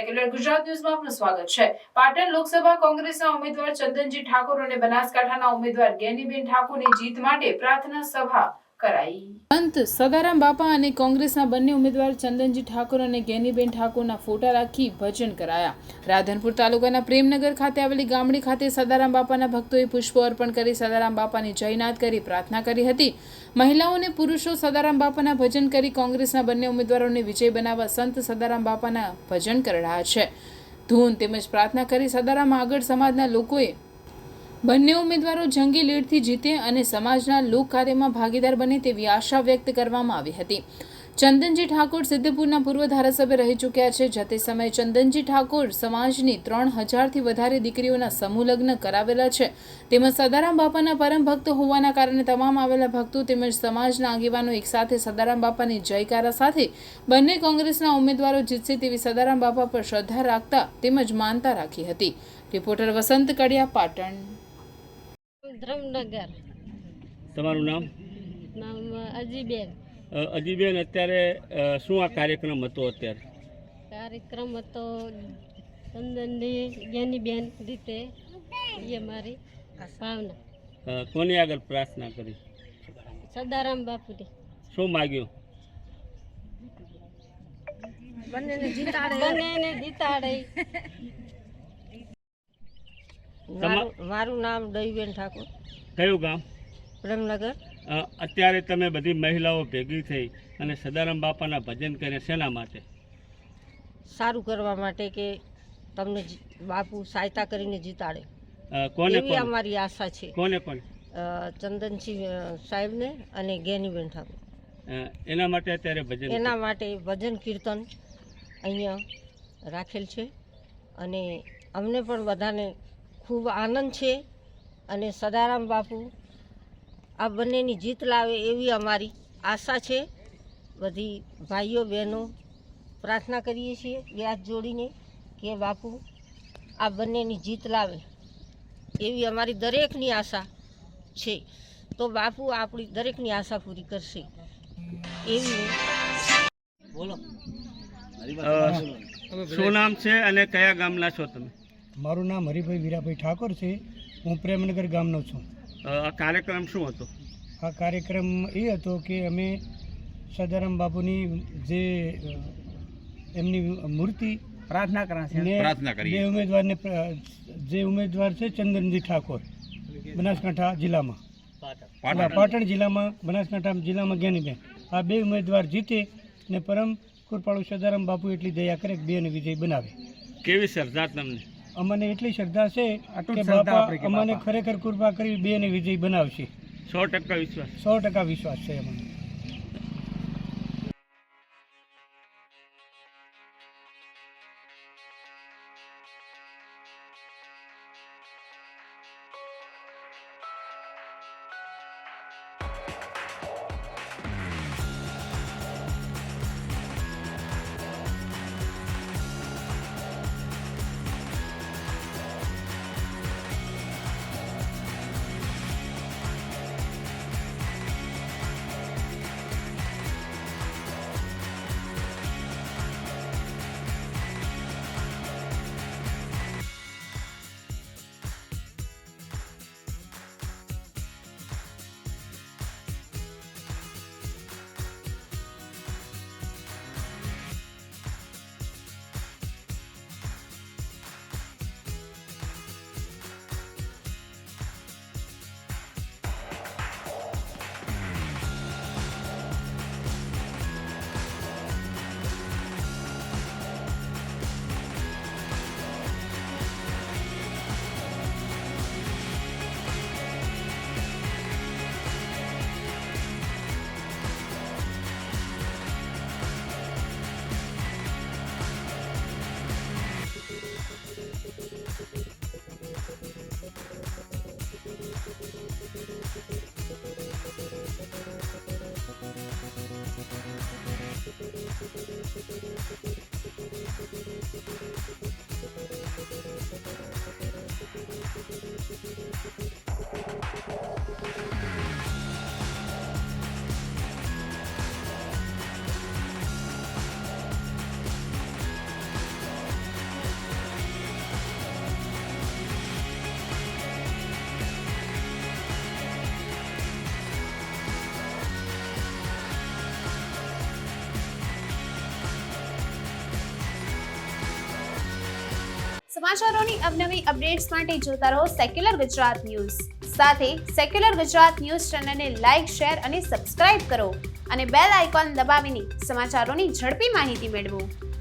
Specular Gujarat ન્યૂઝમાં આપનું સ્વાગત છે। પાટણ લોકસભા કોંગ્રેસના ઉમેદવાર ચંદનજી ઠાકોર અને બનાસકાંઠાના ઉમેદવાર ગેનીબેન ઠાકોરની જીત માટે પ્રાર્થના સભા કરાઈ। સંત સદારામ બાપા અને કોંગ્રેસના બંને ઉમેદવાર ચંદનજી ઠાકોર અને ગેનીબેન ઠાકોરના ફોટા રાખી ભજન કરાયા। રાધનપુર તાલુકાના પ્રેમનગર ખાતે આવેલી ગામડી ખાતે સદારામ બાપાના ભક્તોએ પુષ્પો અર્પણ કરી સદારામ બાપાની જયનાદ કરી પ્રાર્થના કરી હતી। મહિલાઓ અને પુરુષો સદારામ બાપાના ભજન કરી કોંગ્રેસના બંને ઉમેદવારોને વિજય બનાવવા સંત સદારામ બાપાના ભજન કરી રહ્યા છે। ધૂન તેમજ પ્રાર્થના કરી સદારામ આગળ સમાજના લોકોએ બંને ઉમેદવારો જંગી લીડથી જીતે અને સમાજના લોક કાર્યમાં ભાગીદાર બને તેવી આશા વ્યક્ત કરવામાં આવી હતી। ચંદનજી ઠાકોર સિદ્ધપુરના પૂર્વ ધારાસભ્ય રહી ચૂક્યા છે। જતે સમયે ચંદનજી ઠાકોર સમાજની 3000થી વધારે દીકરીઓના સમૂહ લગ્ન કરાવેલા છે। તેમજ સદારામ બાપાના પરમ ભક્ત હોવાના કારણે તમામ આવેલા ભક્તો તેમજ સમાજના આગેવાનો એકસાથે સદારામ બાપાની જયકારા સાથે બંને કોંગ્રેસના ઉમેદવારો જીતશે તેવી સદારામ બાપા પર શ્રદ્ધા રાખતા તેમજ માનતા રાખી હતી। રિપોર્ટર વસંત કડિયા, પાટણ। ધર્મનગર। તમારું નામ? નામ અજીબેન। અજીબેન, અત્યારે શું આ કાર્યક્રમ હતો? અત્યારે કાર્યક્રમ હતો ચંદનની ગેનીબેન રીતે એ મારી ભાવના। કોની આગળ પ્રાર્થના કરી? સદારામ બાપુની। શું માગ્યું? બંનેને જીતાડે। મારું નામ દહીબેન ઠાકોર। કયું ગામ? પ્રેમનગર। અત્યારે તમે બધી મહિલાઓ ભેગી થઈ અને સદારામ બાપાના ભજન કરીને શેના માટે? સારું કરવા માટે કે તમને બાપુ સહાયતા કરીને જીતાડે કોને એવી અમારી આશા છે। કોને કોને? ચંદનસિંહ સાહેબને અને ગેનીબેન ઠાકોર। એના માટે અત્યારે ભજન? એના માટે ભજન કીર્તન અહીંયા રાખેલ છે અને અમને પણ બધાને ખૂબ આનંદ છે અને સદારામ બાપુ આ બંનેની જીત લાવે એવી અમારી આશા છે। બધી ભાઈઓ બહેનો પ્રાર્થના કરીએ છીએ બે હાથ જોડીને કે બાપુ આ બંનેની જીત લાવે એવી અમારી દરેકની આશા છે। તો બાપુ આપણી દરેકની આશા પૂરી કરશે એવી। બોલો, શું નામ છે અને કયા ગામના છો તમે? મારું નામ હરિભાઈ વીરાભાઈ ઠાકોર છે। હું પ્રેમનગર ગામનો છું। આ કાર્યક્રમ શું હતો? આ કાર્યક્રમ એ હતો કે અમે સદારામ બાપુની જે એમની મૂર્તિ પ્રાર્થના બે ઉમેદવારને જે ઉમેદવાર છે ચંદનજી ઠાકોર બનાસકાંઠા જિલ્લામાં, પાટણ જિલ્લામાં, બનાસકાંઠા જિલ્લામાં ગેનીબેન, આ બે ઉમેદવાર જીતે ને પરમ કૃપાળુ સદારામ બાપુ એટલી દયા કરે કે બેને વિજય બનાવે। કેવી શ્રદ્ધા તમને? અમને એટલી શ્રદ્ધા છે કે બાપા અમને ખરેખર કૃપા કરી બેને વિજય બનાવશે। 100% વિશ્વાસ? 100% વિશ્વાસ છે અમને। સમાચારોની અવનવી અપડેટ્સ માટે જોતા રહો સેક્યુલર ગુજરાત ન્યૂઝ. સાથે સેક્યુલર ગુજરાત ન્યૂઝ ચેનલને લાઇક, શેર અને સબસ્ક્રાઇબ કરો અને બેલ આઇકોન દબાવીને સમાચારોની ઝડપી માહિતી મેળવો.